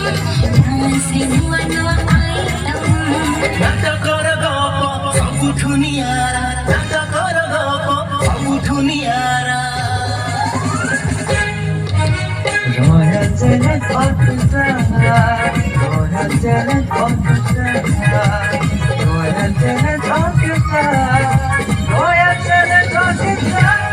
से नुआ नुआ आइटम नाटकर गप सबुठु नियारा नाटकर गप सबुठु नियारा Royal Talent Orchestra, Royal Talent Orchestra, Royal Talent Orchestra, Royal Talent Orchestra.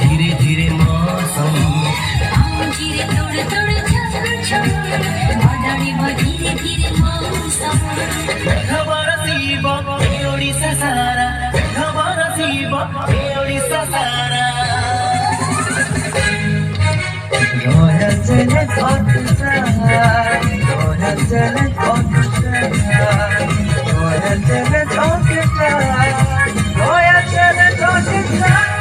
धीरे धीरे मौसम धीरे तोड़ तोड़ छम छम बदलिब धीरे धीरे मौसम खबर शिव ओडिशा सारा खबर शिव ओडिशा सारा Royal Talent Orchestra, Royal Talent Orchestra, Royal Talent Orchestra, Royal Talent Orchestra.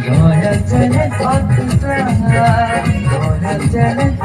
Royal Talent Orchestra, Royal Talent